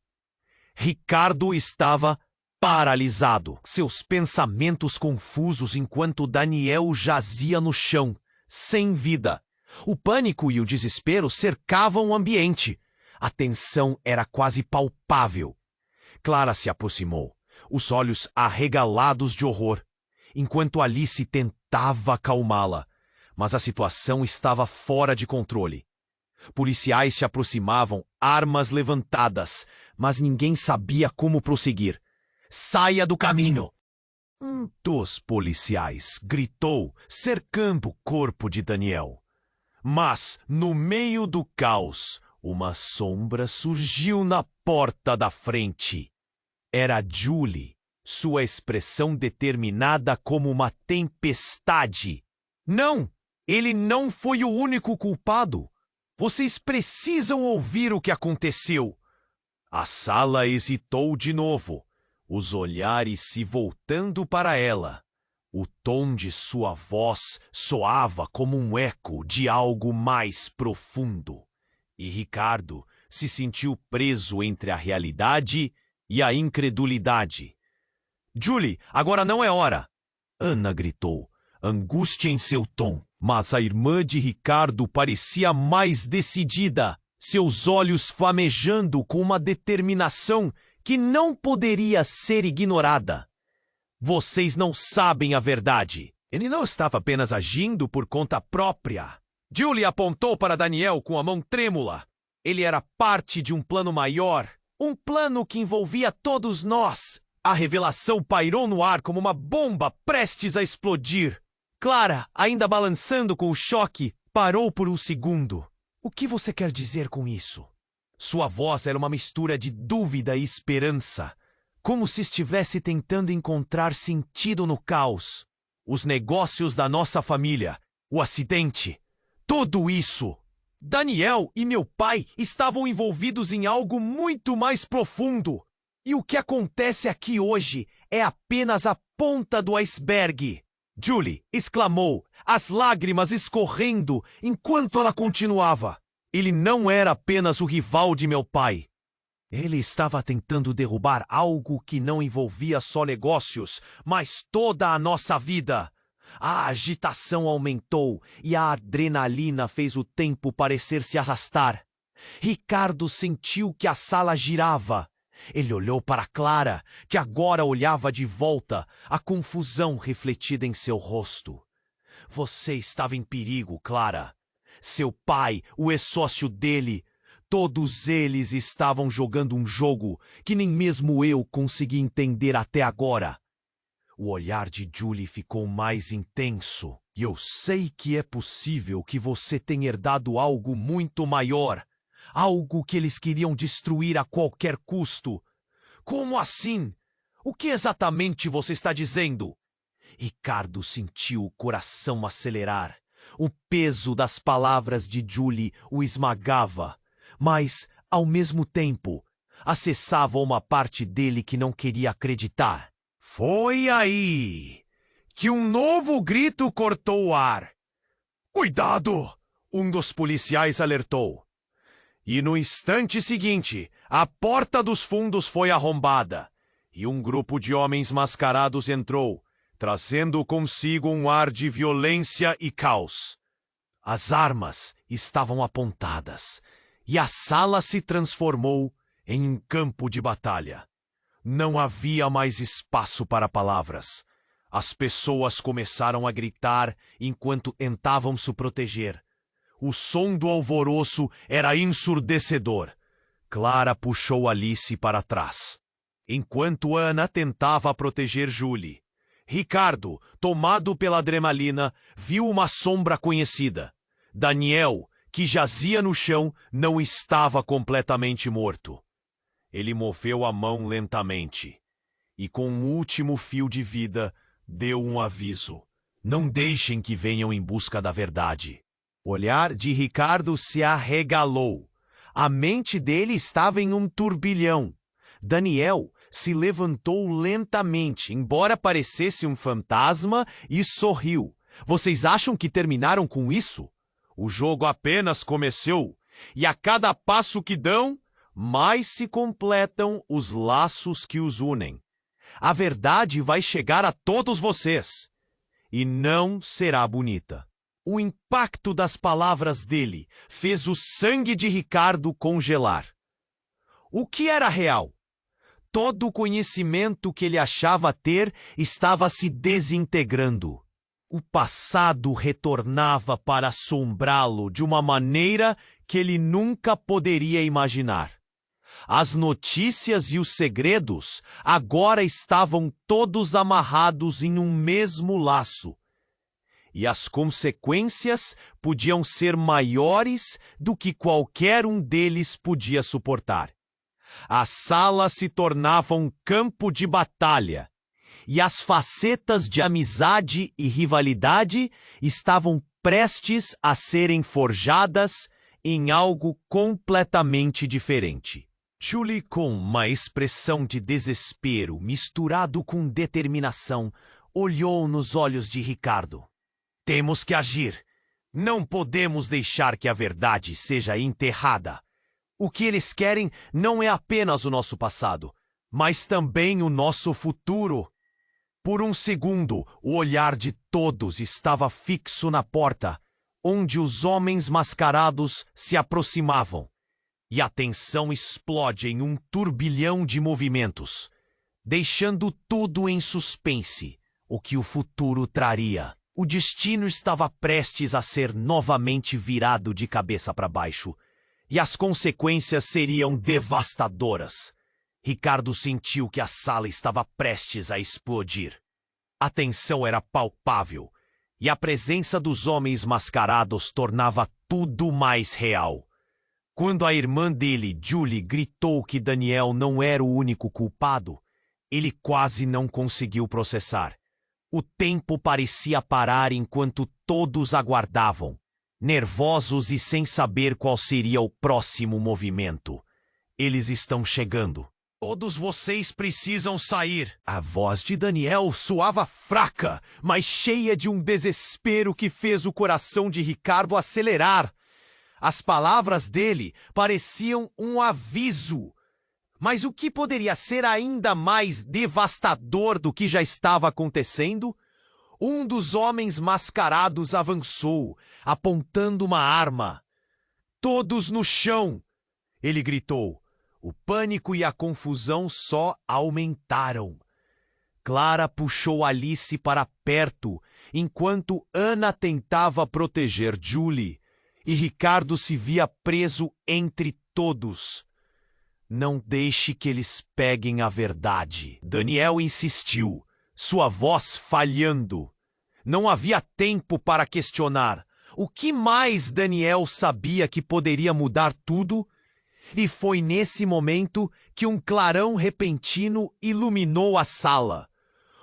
Ricardo estava paralisado, seus pensamentos confusos enquanto Daniel jazia no chão, sem vida. O pânico e o desespero cercavam o ambiente. A tensão era quase palpável. Clara se aproximou, os olhos arregalados de horror, enquanto Alice tentava acalmá-la, mas a situação estava fora de controle. Policiais se aproximavam, armas levantadas, mas ninguém sabia como prosseguir. Saia do caminho! Um dos policiais gritou, cercando o corpo de Daniel. Mas, no meio do caos, uma sombra surgiu na porta da frente. Era Julie, sua expressão determinada como uma tempestade. Não! Ele não foi o único culpado. Vocês precisam ouvir o que aconteceu. A sala hesitou de novo, os olhares se voltando para ela. O tom de sua voz soava como um eco de algo mais profundo. E Ricardo se sentiu preso entre a realidade e a incredulidade. Julie, agora não é hora! Ana gritou, angústia em seu tom. Mas a irmã de Ricardo parecia mais decidida, seus olhos flamejando com uma determinação que não poderia ser ignorada. Vocês não sabem a verdade. Ele não estava apenas agindo por conta própria. Julie apontou para Daniel com a mão trêmula. Ele era parte de um plano maior, um plano que envolvia todos nós. A revelação pairou no ar como uma bomba prestes a explodir. Clara, ainda balançando com o choque, parou por um segundo. O que você quer dizer com isso? Sua voz era uma mistura de dúvida e esperança, como se estivesse tentando encontrar sentido no caos. Os negócios da nossa família, o acidente, tudo isso. Daniel e meu pai estavam envolvidos em algo muito mais profundo. E o que acontece aqui hoje é apenas a ponta do iceberg. Julie exclamou, as lágrimas escorrendo enquanto ela continuava. Ele não era apenas o rival de meu pai. Ele estava tentando derrubar algo que não envolvia só negócios, mas toda a nossa vida. A agitação aumentou e a adrenalina fez o tempo parecer se arrastar. Ricardo sentiu que a sala girava. Ele olhou para Clara, que agora olhava de volta, a confusão refletida em seu rosto. Você estava em perigo, Clara. Seu pai, o ex-sócio dele, todos eles estavam jogando um jogo que nem mesmo eu consegui entender até agora. O olhar de Julie ficou mais intenso. E eu sei que é possível que você tenha herdado algo muito maior. Algo que eles queriam destruir a qualquer custo. Como assim? O que exatamente você está dizendo? Ricardo sentiu o coração acelerar. O peso das palavras de Julie o esmagava, mas, ao mesmo tempo, acessava uma parte dele que não queria acreditar. Foi aí que um novo grito cortou o ar. Cuidado! Um dos policiais alertou. E no instante seguinte, a porta dos fundos foi arrombada e um grupo de homens mascarados entrou, trazendo consigo um ar de violência e caos. As armas estavam apontadas e a sala se transformou em um campo de batalha. Não havia mais espaço para palavras. As pessoas começaram a gritar enquanto tentavam se proteger. O som do alvoroço era ensurdecedor. Clara puxou Alice para trás, enquanto Ana tentava proteger Julie. Ricardo, tomado pela adrenalina, viu uma sombra conhecida. Daniel, que jazia no chão, não estava completamente morto. Ele moveu a mão lentamente e, com um último fio de vida, deu um aviso. Não deixem que venham em busca da verdade. O olhar de Ricardo se arregalou. A mente dele estava em um turbilhão. Daniel se levantou lentamente, embora parecesse um fantasma, e sorriu. Vocês acham que terminaram com isso? O jogo apenas começou, e a cada passo que dão, mais se completam os laços que os unem. A verdade vai chegar a todos vocês, e não será bonita. O impacto das palavras dele fez o sangue de Ricardo congelar. O que era real? Todo o conhecimento que ele achava ter estava se desintegrando. O passado retornava para assombrá-lo de uma maneira que ele nunca poderia imaginar. As notícias e os segredos agora estavam todos amarrados em um mesmo laço. E as consequências podiam ser maiores do que qualquer um deles podia suportar. A sala se tornava um campo de batalha, e as facetas de amizade e rivalidade estavam prestes a serem forjadas em algo completamente diferente. Julie, com uma expressão de desespero misturado com determinação, olhou nos olhos de Ricardo. Temos que agir. Não podemos deixar que a verdade seja enterrada. O que eles querem não é apenas o nosso passado, mas também o nosso futuro. Por um segundo, o olhar de todos estava fixo na porta, onde os homens mascarados se aproximavam. E a tensão explode em um turbilhão de movimentos, deixando tudo em suspense, o que o futuro traria. O destino estava prestes a ser novamente virado de cabeça para baixo, e as consequências seriam devastadoras. Ricardo sentiu que a sala estava prestes a explodir. A tensão era palpável, e a presença dos homens mascarados tornava tudo mais real. Quando a irmã dele, Julie, gritou que Daniel não era o único culpado, ele quase não conseguiu processar. O tempo parecia parar enquanto todos aguardavam, nervosos e sem saber qual seria o próximo movimento. Eles estão chegando. Todos vocês precisam sair. A voz de Daniel soava fraca, mas cheia de um desespero que fez o coração de Ricardo acelerar. As palavras dele pareciam um aviso. Mas o que poderia ser ainda mais devastador do que já estava acontecendo? Um dos homens mascarados avançou, apontando uma arma. Todos no chão! Ele gritou. O pânico e a confusão só aumentaram. Clara puxou Alice para perto, enquanto Ana tentava proteger Julie, e Ricardo se via preso entre todos. Não deixe que eles peguem a verdade. Daniel insistiu, sua voz falhando. Não havia tempo para questionar. O que mais Daniel sabia que poderia mudar tudo? E foi nesse momento que um clarão repentino iluminou a sala.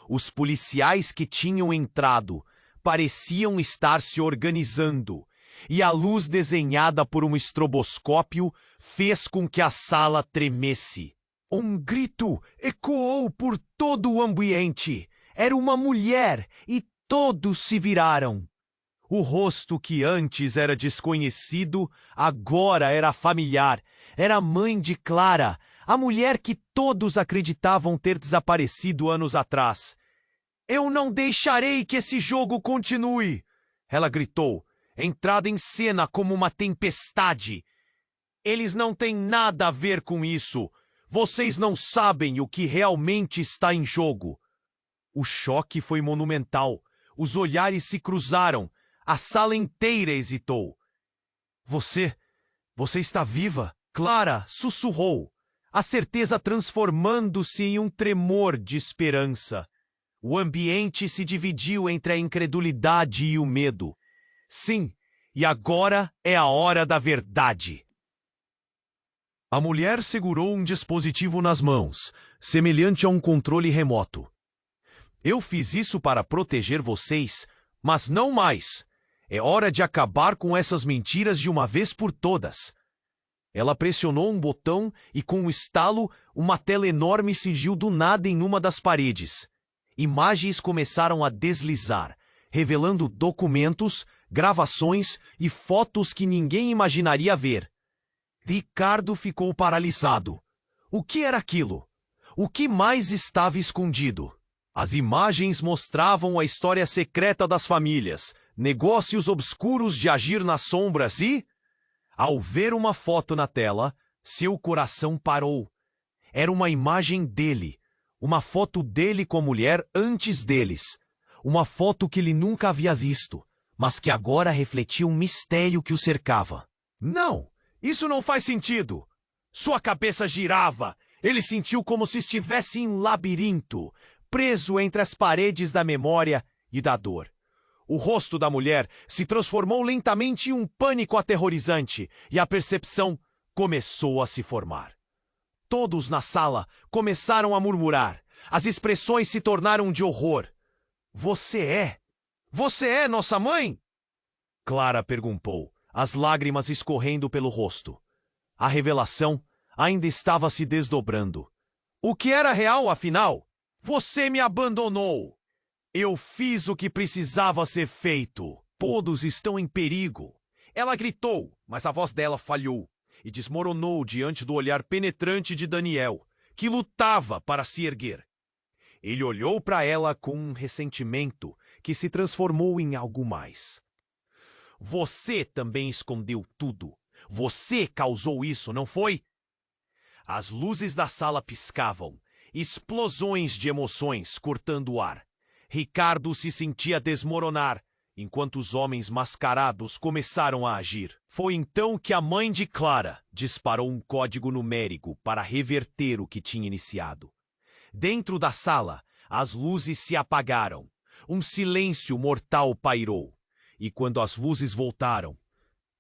Os policiais que tinham entrado pareciam estar se organizando, e a luz desenhada por um estroboscópio fez com que a sala tremesse. Um grito ecoou por todo o ambiente. Era uma mulher e todos se viraram. O rosto que antes era desconhecido, agora era familiar. Era a mãe de Clara, a mulher que todos acreditavam ter desaparecido anos atrás. Eu não deixarei que esse jogo continue! Ela gritou, entrada em cena como uma tempestade. Eles não têm nada a ver com isso. Vocês não sabem o que realmente está em jogo. O choque foi monumental. Os olhares se cruzaram. A sala inteira hesitou. Você está viva? Clara sussurrou, a certeza transformando-se em um tremor de esperança. O ambiente se dividiu entre a incredulidade e o medo. Sim, e agora é a hora da verdade. A mulher segurou um dispositivo nas mãos, semelhante a um controle remoto. Eu fiz isso para proteger vocês, mas não mais. É hora de acabar com essas mentiras de uma vez por todas. Ela pressionou um botão e, com um estalo, uma tela enorme surgiu do nada em uma das paredes. Imagens começaram a deslizar, revelando documentos, gravações e fotos que ninguém imaginaria ver. Ricardo ficou paralisado. O que era aquilo? O que mais estava escondido? As imagens mostravam a história secreta das famílias, negócios obscuros de agir nas sombras e... Ao ver uma foto na tela, seu coração parou. Era uma imagem dele, uma foto dele com a mulher antes deles. Uma foto que ele nunca havia visto, mas que agora refletia um mistério que o cercava. Não, isso não faz sentido. Sua cabeça girava. Ele sentiu como se estivesse em um labirinto, preso entre as paredes da memória e da dor. O rosto da mulher se transformou lentamente em um pânico aterrorizante e a percepção começou a se formar. Todos na sala começaram a murmurar. As expressões se tornaram de horror. Você é nossa mãe? Clara perguntou, as lágrimas escorrendo pelo rosto. A revelação ainda estava se desdobrando. O que era real, afinal? Você me abandonou. Eu fiz o que precisava ser feito. Todos estão em perigo. Ela gritou, mas a voz dela falhou e desmoronou diante do olhar penetrante de Daniel, que lutava para se erguer. Ele olhou para ela com um ressentimento que se transformou em algo mais. Você também escondeu tudo. Você causou isso, não foi? As luzes da sala piscavam, explosões de emoções cortando o ar. Ricardo se sentia desmoronar, enquanto os homens mascarados começaram a agir. Foi então que a mãe de Clara disparou um código numérico para reverter o que tinha iniciado. Dentro da sala, as luzes se apagaram. Um silêncio mortal pairou. E quando as luzes voltaram,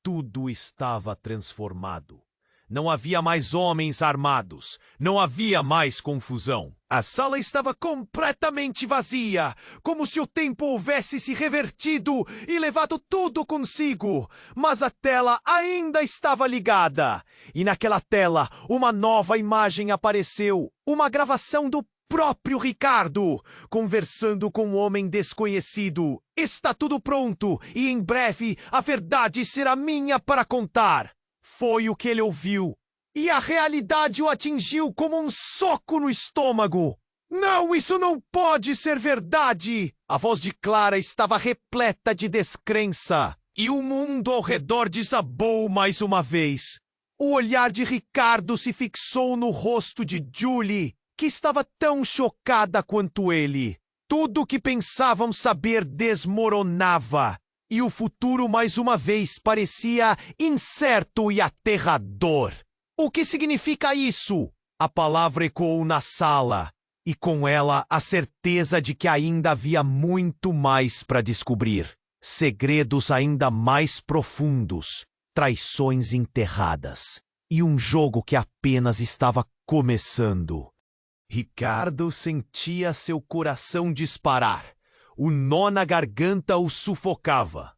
tudo estava transformado. Não havia mais homens armados. Não havia mais confusão. A sala estava completamente vazia, como se o tempo houvesse se revertido e levado tudo consigo. Mas a tela ainda estava ligada. E naquela tela, uma nova imagem apareceu. Uma gravação do próprio Ricardo, conversando com um homem desconhecido. Está tudo pronto e em breve a verdade será minha para contar. Foi o que ele ouviu. E a realidade o atingiu como um soco no estômago. Não, isso não pode ser verdade! A voz de Clara estava repleta de descrença. E o mundo ao redor desabou mais uma vez. O olhar de Ricardo se fixou no rosto de Julie, que estava tão chocada quanto ele. Tudo o que pensavam saber desmoronava. E o futuro, mais uma vez, parecia incerto e aterrador. O que significa isso? A palavra ecoou na sala, e com ela a certeza de que ainda havia muito mais para descobrir. Segredos ainda mais profundos, traições enterradas, e um jogo que apenas estava começando. Ricardo sentia seu coração disparar. O nó na garganta o sufocava.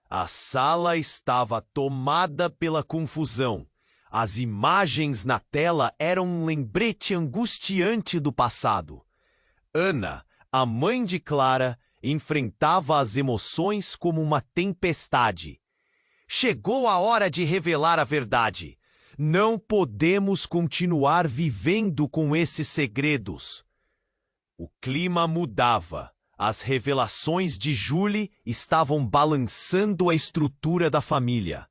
A sala estava tomada pela confusão. As imagens na tela eram um lembrete angustiante do passado. Ana, a mãe de Clara, enfrentava as emoções como uma tempestade. Chegou a hora de revelar a verdade. Não podemos continuar vivendo com esses segredos. O clima mudava. As revelações de Julie estavam balançando a estrutura da família.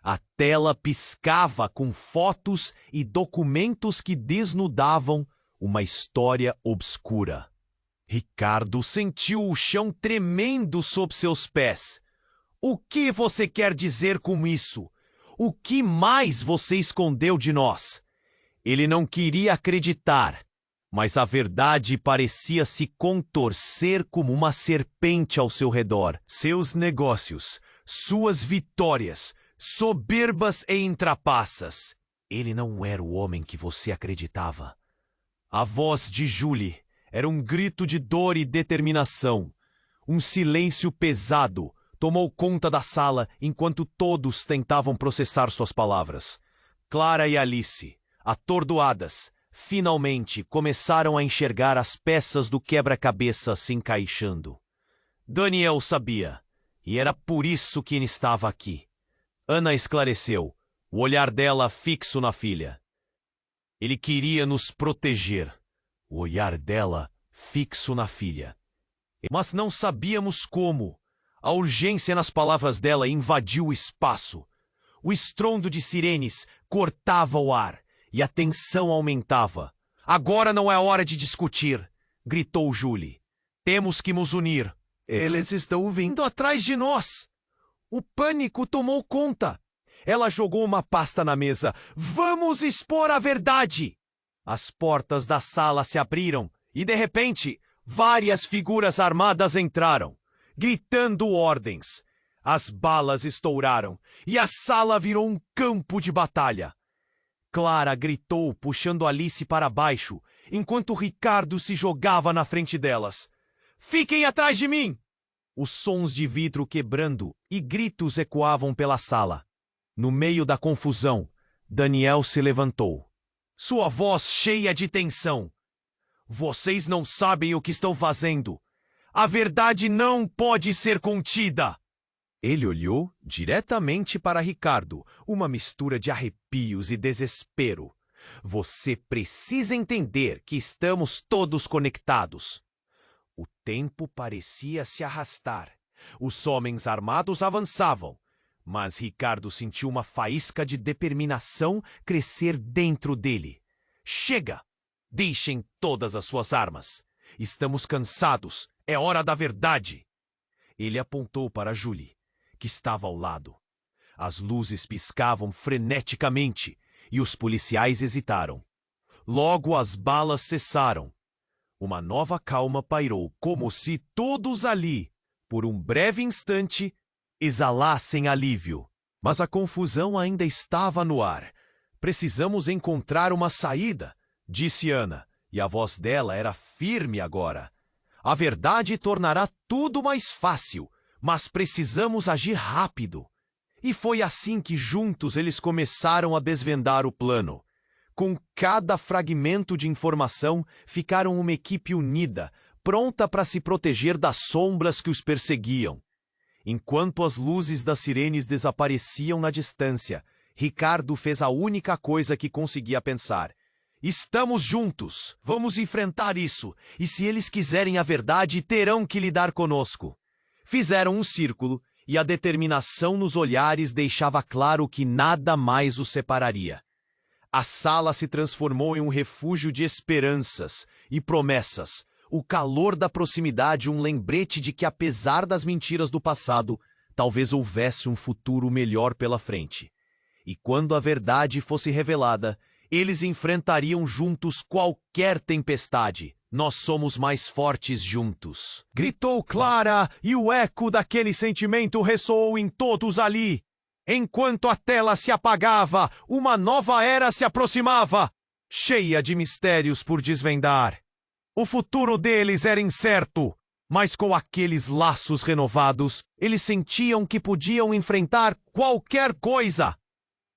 A tela piscava com fotos e documentos que desnudavam uma história obscura. Ricardo sentiu o chão tremendo sob seus pés. O que você quer dizer com isso? O que mais você escondeu de nós? Ele não queria acreditar. Mas a verdade parecia se contorcer como uma serpente ao seu redor. Seus negócios, suas vitórias, soberbas e intrapassas. Ele não era o homem que você acreditava. A voz de Julie era um grito de dor e determinação. Um silêncio pesado tomou conta da sala enquanto todos tentavam processar suas palavras. Clara e Alice, atordoadas, finalmente começaram a enxergar as peças do quebra-cabeça se encaixando. Daniel sabia, e era por isso que ele estava aqui. Ana esclareceu, o olhar dela fixo na filha. Ele queria nos proteger. O olhar dela fixo na filha. Mas não sabíamos como. A urgência nas palavras dela invadiu o espaço. O estrondo de sirenes cortava o ar. E a tensão aumentava. Agora não é hora de discutir, gritou Julie. Temos que nos unir. Eles estão vindo atrás de nós. O pânico tomou conta. Ela jogou uma pasta na mesa. Vamos expor a verdade. As portas da sala se abriram e, de repente, várias figuras armadas entraram, gritando ordens. As balas estouraram e a sala virou um campo de batalha. Clara gritou, puxando Alice para baixo, enquanto Ricardo se jogava na frente delas. Fiquem atrás de mim! Os sons de vidro quebrando e gritos ecoavam pela sala. No meio da confusão, Daniel se levantou, sua voz cheia de tensão. Vocês não sabem o que estão fazendo. A verdade não pode ser contida. Ele olhou diretamente para Ricardo, uma mistura de arrepios e desespero. Você precisa entender que estamos todos conectados. O tempo parecia se arrastar. Os homens armados avançavam, mas Ricardo sentiu uma faísca de determinação crescer dentro dele. Chega! Deixem todas as suas armas. Estamos cansados. É hora da verdade. Ele apontou para Julie, que estava ao lado. As luzes piscavam freneticamente e os policiais hesitaram. Logo as balas cessaram. Uma nova calma pairou, como se todos ali, por um breve instante, exalassem alívio. Mas a confusão ainda estava no ar. Precisamos encontrar uma saída, disse Ana, e a voz dela era firme agora. A verdade tornará tudo mais fácil, mas precisamos agir rápido. E foi assim que juntos eles começaram a desvendar o plano. Com cada fragmento de informação, ficaram uma equipe unida, pronta para se proteger das sombras que os perseguiam. Enquanto as luzes das sirenes desapareciam na distância, Ricardo fez a única coisa que conseguia pensar. Estamos juntos, vamos enfrentar isso, e se eles quiserem a verdade, terão que lidar conosco. Fizeram um círculo, e a determinação nos olhares deixava claro que nada mais os separaria. A sala se transformou em um refúgio de esperanças e promessas, o calor da proximidade um lembrete de que, apesar das mentiras do passado, talvez houvesse um futuro melhor pela frente. E quando a verdade fosse revelada, eles enfrentariam juntos qualquer tempestade. Nós somos mais fortes juntos. Gritou Clara, e o eco daquele sentimento ressoou em todos ali. Enquanto a tela se apagava, uma nova era se aproximava, cheia de mistérios por desvendar. O futuro deles era incerto, mas com aqueles laços renovados, eles sentiam que podiam enfrentar qualquer coisa.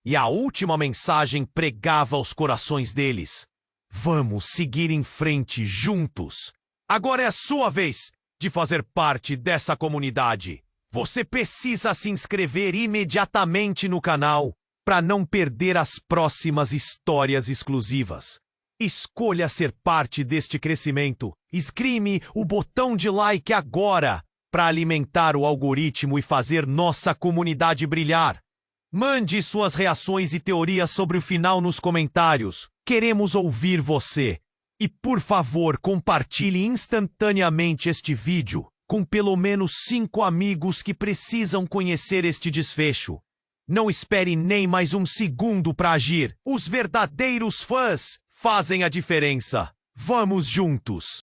E a última mensagem pregava aos corações deles. Vamos seguir em frente juntos. Agora é a sua vez de fazer parte dessa comunidade. Você precisa se inscrever imediatamente no canal para não perder as próximas histórias exclusivas. Escolha ser parte deste crescimento. Esgrime o botão de like agora para alimentar o algoritmo e fazer nossa comunidade brilhar. Mande suas reações e teorias sobre o final nos comentários. Queremos ouvir você. E, por favor, compartilhe instantaneamente este vídeo com pelo menos 5 amigos que precisam conhecer este desfecho. Não espere nem mais um segundo para agir. Os verdadeiros fãs fazem a diferença. Vamos juntos!